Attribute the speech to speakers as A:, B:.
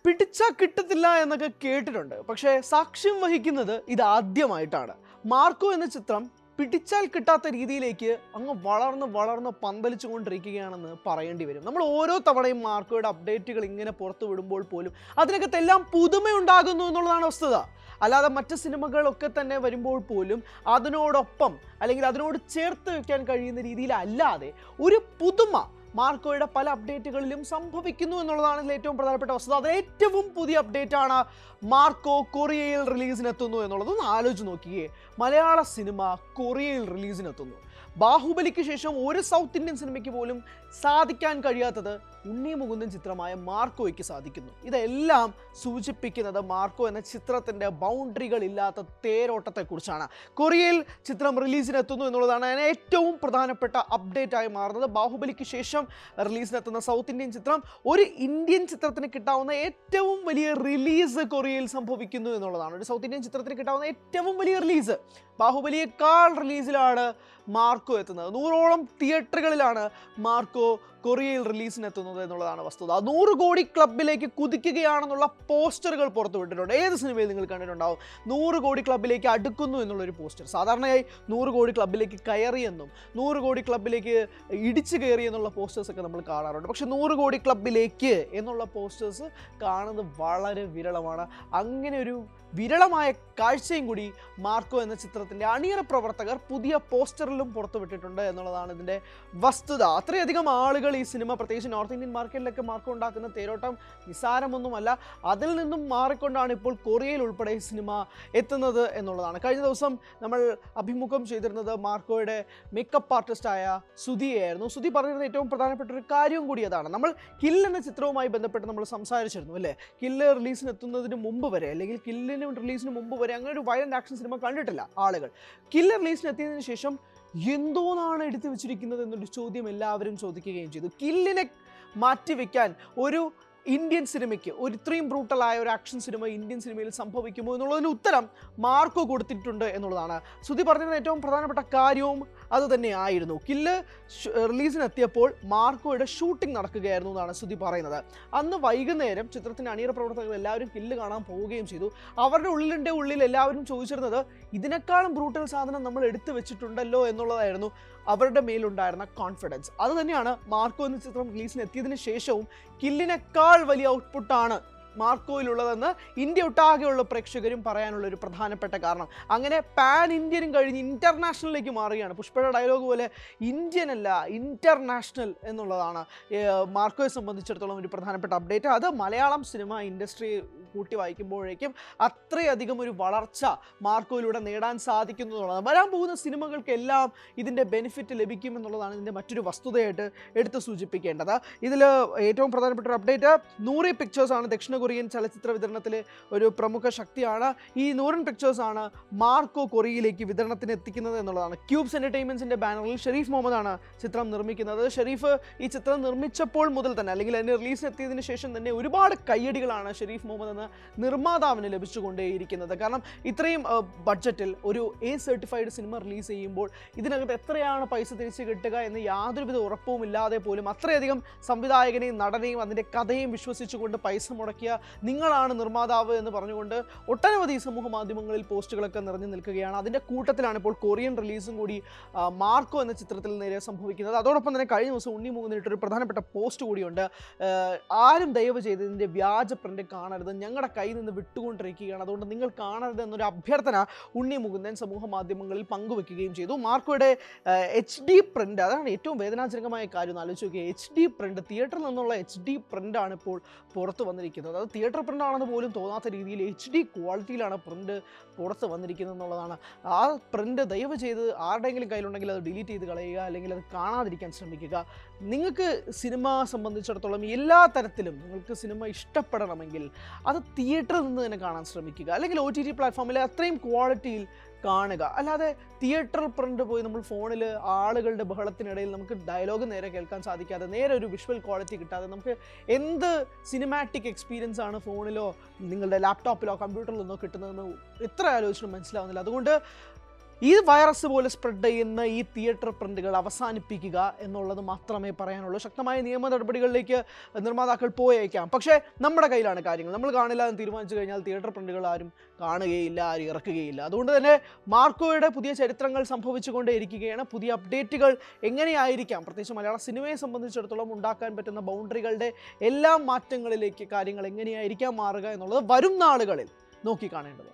A: പിടിച്ചാൽ കിട്ടത്തില്ല എന്നൊക്കെ കേട്ടിട്ടുണ്ട്. പക്ഷേ സാക്ഷ്യം വഹിക്കുന്നത് ഇതാദ്യമായിട്ടാണ്. മാർക്കോ എന്ന ചിത്രം പിടിച്ചാൽ കിട്ടാത്ത രീതിയിലേക്ക് അങ്ങ് വളർന്ന് പന്തലിച്ചുകൊണ്ടിരിക്കുകയാണെന്ന് പറയേണ്ടി വരും. നമ്മൾ ഓരോ തവണയും മാർക്കോയുടെ അപ്ഡേറ്റുകൾ ഇങ്ങനെ പുറത്തു വിടുമ്പോൾ പോലും അതിനകത്തെല്ലാം പുതുമയുണ്ടാകുന്നു എന്നുള്ളതാണ് വസ്തുത. അല്ലാതെ മറ്റ് സിനിമകളൊക്കെ തന്നെ വരുമ്പോൾ പോലും അതിനോടൊപ്പം അല്ലെങ്കിൽ അതിനോട് ചേർത്ത് വെക്കാൻ കഴിയുന്ന രീതിയിലല്ലാതെ ഒരു പുതുമ മാർക്കോയുടെ പല അപ്ഡേറ്റുകളിലും സംഭവിക്കുന്നു എന്നുള്ളതാണ് ഇതിൽ ഏറ്റവും പ്രധാനപ്പെട്ട വസ്തുത. അത് ഏറ്റവും പുതിയ അപ്ഡേറ്റ് ആണ് മാർക്കോ കൊറിയയിൽ റിലീസിനെത്തുന്നു എന്നുള്ളത്. ഒന്ന് ആലോചിച്ച് നോക്കിയേ, മലയാള സിനിമ കൊറിയയിൽ റിലീസിനെത്തുന്നു. ബാഹുബലിക്ക് ശേഷം ഒരു സൗത്ത് ഇന്ത്യൻ സിനിമയ്ക്ക് പോലും സാധിക്കാൻ കഴിയാത്തത് ഉണ്ണി മുകുന്ദൻ ചിത്രമായ മാർക്കോയ്ക്ക് സാധിക്കുന്നു. ഇതെല്ലാം സൂചിപ്പിക്കുന്നത് മാർക്കോ എന്ന ചിത്രത്തിൻ്റെ ബൗണ്ടറികൾ ഇല്ലാത്ത തേരോട്ടത്തെക്കുറിച്ചാണ്. കൊറിയയിൽ ചിത്രം റിലീസിനെത്തുന്നു എന്നുള്ളതാണ് ഏറ്റവും പ്രധാനപ്പെട്ട അപ്ഡേറ്റായി മാറുന്നത്. ബാഹുബലിക്ക് ശേഷം റിലീസിനെത്തുന്ന സൗത്ത് ഇന്ത്യൻ ചിത്രം ഒരു ഇന്ത്യൻ ചിത്രത്തിന് കിട്ടാവുന്ന ഏറ്റവും വലിയ റിലീസ് കൊറിയയിൽ സംഭവിക്കുന്നു എന്നുള്ളതാണ്. ഒരു സൗത്ത് ഇന്ത്യൻ ചിത്രത്തിന് കിട്ടാവുന്ന ഏറ്റവും വലിയ റിലീസ് ബാഹുബലിയേക്കാൾ റിലീസിലാണ് മാർക്കോ എത്തുന്നത്. 100ഓളം തിയേറ്ററുകളിലാണ് മാർക്കോ കൊറിയയിൽ റിലീസിനെത്തുന്നത് എന്നുള്ളതാണ് വസ്തുത. 100 കോടി ക്ലബിലേക്ക് കുതിക്കുകയാണെന്നുള്ള പോസ്റ്ററുകൾ പുറത്തുവിട്ടിട്ടുണ്ട്. ഏത് സിനിമയിൽ നിങ്ങൾ കണ്ടിട്ടുണ്ടാവും 100 കോടി ക്ലബിലേക്ക് അടുക്കുന്നു എന്നുള്ളൊരു പോസ്റ്റർ. സാധാരണയായി 100 കോടി ക്ലബിലേക്ക് കയറിയെന്നും 100 കോടി ക്ലബിലേക്ക് ഇടിച്ചു കയറി എന്നുള്ള പോസ്റ്റേഴ്സൊക്കെ നമ്മൾ കാണാറുണ്ട്. പക്ഷേ 100 കോടി ക്ലബിലേക്ക് എന്നുള്ള പോസ്റ്റേഴ്സ് കാണുന്നത് വളരെ വിരളമാണ്. അങ്ങനെ ഒരു വിരളമായ കാഴ്ചയും കൂടി മാർക്കോ എന്ന ചിത്രത്തിൻ്റെ അണിയറ പ്രവർത്തകർ പുതിയ പോസ്റ്ററിലും പുറത്തുവിട്ടിട്ടുണ്ട് എന്നുള്ളതാണ് ഇതിൻ്റെ വസ്തുത. അത്രയധികം ആളുകൾ ഈ സിനിമ, പ്രത്യേകിച്ച് നോർത്ത് ഇന്ത്യൻ മാർക്കറ്റിലൊക്കെ മാർക്കോ ഉണ്ടാക്കുന്ന തേരോട്ടം നിസ്സാരമൊന്നുമല്ല. അതിൽ നിന്നും മാറിക്കൊണ്ടാണ് ഇപ്പോൾ കൊറിയയിൽ ഉൾപ്പെടെ ഈ സിനിമ എത്തുന്നത് എന്നുള്ളതാണ്. കഴിഞ്ഞ ദിവസം നമ്മൾ അഭിമുഖം ചെയ്തിരുന്നത് മാർക്കോയുടെ മേക്കപ്പ് ആർട്ടിസ്റ്റായ സുധിയായിരുന്നു. സുധി പറഞ്ഞിരുന്ന ഏറ്റവും പ്രധാനപ്പെട്ട ഒരു കാര്യവും കൂടി അതാണ്. നമ്മൾ കിൽ എന്ന ചിത്രവുമായി ബന്ധപ്പെട്ട് നമ്മൾ സംസാരിച്ചിരുന്നു അല്ലേ. കില്ല് റിലീസിനെത്തുന്നതിന് മുമ്പ് വരെ, അല്ലെങ്കിൽ കില്ലിന് റിലീസിന് മുമ്പ് വരെ അങ്ങനെ ഒരു വയലന്റ് ആക്ഷൻ സിനിമ കണ്ടിട്ടില്ല ആളുകൾ. കില്ലർ റിലീസിന് എത്തിയതിനു ശേഷം എന്തോന്നാണ് എടുത്തു വെച്ചിരിക്കുന്നത് എന്നൊരു ചോദ്യം എല്ലാവരും ചോദിക്കുകയും ചെയ്തു. കില്ലിനെ മാറ്റിവെക്കാൻ ഒരു ഇന്ത്യൻ സിനിമയ്ക്ക്, ഒരു ഇത്രയും ബ്രൂട്ടലായ ഒരു ആക്ഷൻ സിനിമ ഇന്ത്യൻ സിനിമയിൽ സംഭവിക്കുമോ എന്നുള്ളതിന് ഉത്തരം മാർക്കോ കൊടുത്തിട്ടുണ്ട് എന്നുള്ളതാണ്. സുധി പറഞ്ഞിരുന്ന ഏറ്റവും പ്രധാനപ്പെട്ട കാര്യവും അത് തന്നെയായിരുന്നു. കില്ല് റിലീസിനെത്തിയപ്പോൾ മാർക്കോയുടെ ഷൂട്ടിംഗ് നടക്കുകയായിരുന്നു എന്നാണ് സുധി പറയുന്നത്. അന്ന് വൈകുന്നേരം ചിത്രത്തിൻ്റെ അണിയറ പ്രവർത്തകർ എല്ലാവരും കില്ല് കാണാൻ പോവുകയും ചെയ്തു. അവരുടെ ഉള്ളിൽ എല്ലാവരും ചോദിച്ചിരുന്നത് ഇതിനേക്കാളും ബ്രൂട്ടൽ സാധനം നമ്മൾ എടുത്തു വെച്ചിട്ടുണ്ടല്ലോ എന്നുള്ളതായിരുന്നു അവരുടെ മേലുണ്ടായിരുന്ന കോൺഫിഡൻസ്. അത് തന്നെയാണ് മാർക്കോ എന്ന ചിത്രം റിലീസിന് എത്തിയതിനു ശേഷവും കില്ലിനേക്കാൾ വലിയ ഔട്ട്പുട്ടാണ് മാർക്കോയിലുള്ളതെന്ന് ഇന്ത്യ ഒട്ടാകെയുള്ള പ്രേക്ഷകരും പറയാനുള്ള ഒരു പ്രധാനപ്പെട്ട കാരണം. അങ്ങനെ പാൻ ഇന്ത്യനും കഴിഞ്ഞ് ഇൻ്റർനാഷണലിലേക്ക് മാറുകയാണ്. പുഷ്പയുടെ ഡയലോഗ് പോലെ ഇന്ത്യൻ അല്ല ഇൻ്റർനാഷണൽ എന്നുള്ളതാണ് മാർക്കോയെ സംബന്ധിച്ചിടത്തോളം ഒരു പ്രധാനപ്പെട്ട അപ്ഡേറ്റ്. അത് മലയാളം സിനിമ ഇൻഡസ്ട്രി കൂട്ടി വായിക്കുമ്പോഴേക്കും അത്രയധികം ഒരു വളർച്ച മാർക്കോയിലൂടെ നേടാൻ സാധിക്കുന്നു എന്നുള്ളതാണ്. വരാൻ പോകുന്ന സിനിമകൾക്കെല്ലാം ഇതിൻ്റെ ബെനിഫിറ്റ് ലഭിക്കുമെന്നുള്ളതാണ് ഇതിൻ്റെ മറ്റൊരു വസ്തുതയായിട്ട് എടുത്ത് സൂചിപ്പിക്കേണ്ടത്. ഇതിൽ ഏറ്റവും പ്രധാനപ്പെട്ട ഒരു അപ്ഡേറ്റ് നൂറി പിക്ചേഴ്സാണ് ദക്ഷിണ കൊറിയൻ ചലച്ചിത്ര വിതരണത്തിലെ ഒരു പ്രമുഖ ശക്തിയാണ്. ഈ നൂറൻ പിക്ചേഴ്സാണ് മാർക്കോ കൊറിയയിലേക്ക് വിതരണത്തിന് എത്തിക്കുന്നത് എന്നുള്ളതാണ്. ക്യൂബ്സ് എൻ്റർടൈൻമെൻറ്റ്സിൻ്റെ ബാനറിൽ ഷെരീഫ് മുഹമ്മദാണ് ചിത്രം നിർമ്മിക്കുന്നത്. ഷെരീഫ് ഈ ചിത്രം നിർമ്മിച്ചപ്പോൾ മുതൽ തന്നെ, അല്ലെങ്കിൽ അതിൻ്റെ റിലീസിനെത്തിയതിനു ശേഷം തന്നെ ഒരുപാട് കയ്യടികളാണ് ഷെരീഫ് മുഹമ്മദ് എന്ന നിർമ്മാതാവിന് ലഭിച്ചുകൊണ്ടേയിരിക്കുന്നത്. കാരണം ഇത്രയും ബഡ്ജറ്റിൽ ഒരു A സർട്ടിഫൈഡ് സിനിമ റിലീസ് ചെയ്യുമ്പോൾ ഇതിനകത്ത് എത്രയാണ് പൈസ തിരിച്ച് കിട്ടുക എന്ന് യാതൊരുവിധ ഉറപ്പും ഇല്ലാതെ പോലും അത്രയധികം സംവിധായകനെയും നടനെയും അതിൻ്റെ കഥയും വിശ്വസിച്ചുകൊണ്ട് പൈസ മുടക്കിയ നിങ്ങളാണ് നിർമ്മാതാവ് എന്ന് പറഞ്ഞുകൊണ്ട് ഒട്ടനവധി സമൂഹ മാധ്യമങ്ങളിൽ പോസ്റ്റുകളൊക്കെ നിറഞ്ഞു നിൽക്കുകയാണ്. അതിൻ്റെ കൂട്ടത്തിലാണ് ഇപ്പോൾ കൊറിയൻ റിലീസും കൂടി മാർക്കോ എന്ന ചിത്രത്തിൽ നേരെ സംഭവിക്കുന്നത്. അതോടൊപ്പം തന്നെ കഴിഞ്ഞ ദിവസം ഉണ്ണി മുകുന്ദനിട്ടൊരു പ്രധാനപ്പെട്ട പോസ്റ്റ് കൂടിയുണ്ട്. ആരും ദയവ് ചെയ്ത് ഇതിൻ്റെ വ്യാജ പ്രിൻ്റ് കാണരുത്, ഞങ്ങളുടെ കയ്യിൽ നിന്ന് വിട്ടുകൊണ്ടിരിക്കുകയാണ്, അതുകൊണ്ട് നിങ്ങൾ കാണരുത് എന്നൊരു അഭ്യർത്ഥന ഉണ്ണി മുകുന്ദൻ സമൂഹ മാധ്യമങ്ങളിൽ പങ്കുവെക്കുകയും ചെയ്തു. മാർക്കോയുടെ HD പ്രിൻ്റ്, അതാണ് ഏറ്റവും വേദനാജനകമായ കാര്യം എന്ന് ആലോചിച്ച് നോക്കിയാൽ. HD പ്രിൻ്റ്, തിയേറ്ററിൽ നിന്നുള്ള HD പ്രിൻ്റാണ് ഇപ്പോൾ പുറത്ത് വന്നിരിക്കുന്നത്. അത് തിയേറ്റർ പ്രിൻ്റ് ആണെന്ന് പോലും തോന്നാത്ത രീതിയിൽ HD ക്വാളിറ്റിയിലാണ് പ്രിൻ്റ് പുറത്ത് വന്നിരിക്കുന്നത് എന്നുള്ളതാണ്. ആ പ്രിൻ്റ് ദയവ് ചെയ്ത് ആരുടെയെങ്കിലും കയ്യിലുണ്ടെങ്കിൽ അത് ഡിലീറ്റ് ചെയ്ത് കളയുക, അല്ലെങ്കിൽ അത് കാണാതിരിക്കാൻ ശ്രമിക്കുക. നിങ്ങൾക്ക് സിനിമ സംബന്ധിച്ചിടത്തോളം എല്ലാ തരത്തിലും നിങ്ങൾക്ക് സിനിമ ഇഷ്ടപ്പെടണമെങ്കിൽ അത് തിയേറ്ററിൽ നിന്ന് തന്നെ കാണാൻ ശ്രമിക്കുക, അല്ലെങ്കിൽ OTT പ്ലാറ്റ്ഫോമിൽ അത്രയും ക്വാളിറ്റിയിൽ കാണുക. അല്ലാതെ തിയേറ്റർ പ്രിൻ്റ് പോയി നമ്മൾ ഫോണിൽ ആളുകളുടെ ബഹളത്തിനിടയിൽ നമുക്ക് ഡയലോഗ് നേരെ കേൾക്കാൻ സാധിക്കാതെ, നേരെ ഒരു വിഷ്വൽ ക്വാളിറ്റി കിട്ടാതെ നമുക്ക് എന്ത് സിനിമാറ്റിക് എക്സ്പീരിയൻസ് ആണ് ഫോണിലോ നിങ്ങളുടെ ലാപ്ടോപ്പിലോ കമ്പ്യൂട്ടറിലോ ഒന്നോ കിട്ടുന്നതെന്ന് എത്ര ആലോചിച്ചിട്ടും മനസ്സിലാവുന്നില്ല. അതുകൊണ്ട് ഈ വൈറസ് പോലെ സ്പ്രെഡ് ചെയ്യുന്ന ഈ തിയേറ്റർ പ്രിന്റുകൾ അവസാനിപ്പിക്കുക എന്നുള്ളത് മാത്രമേ പറയാനുള്ളൂ. ശക്തമായ നിയമ നടപടികളിലേക്ക് നിർമ്മാതാക്കൾ പോയേക്കാം. പക്ഷേ നമ്മുടെ കയ്യിലാണ് കാര്യങ്ങൾ. നമ്മൾ കാണില്ല എന്ന് തീരുമാനിച്ചു കഴിഞ്ഞാൽ തിയേറ്റർ പ്രിന്റുകൾ ആരും കാണുകയില്ല, ആരും ഇറക്കുകയില്ല. അതുകൊണ്ട് തന്നെ മാർക്കോയുടെ പുതിയ ചരിത്രങ്ങൾ സംഭവിച്ചുകൊണ്ടേയിരിക്കുകയാണ്. പുതിയ അപ്ഡേറ്റുകൾ എങ്ങനെയായിരിക്കാം, പ്രത്യേകിച്ച് മലയാള സിനിമയെ സംബന്ധിച്ചിടത്തോളം ഉണ്ടാക്കാൻ പറ്റുന്ന ബൗണ്ടറികളുടെ എല്ലാ മാറ്റങ്ങളിലേക്ക് കാര്യങ്ങൾ എങ്ങനെയായിരിക്കാം മാറുക എന്നുള്ളത് വരും നാളുകളിൽ നോക്കി കാണേണ്ടതുണ്ട്.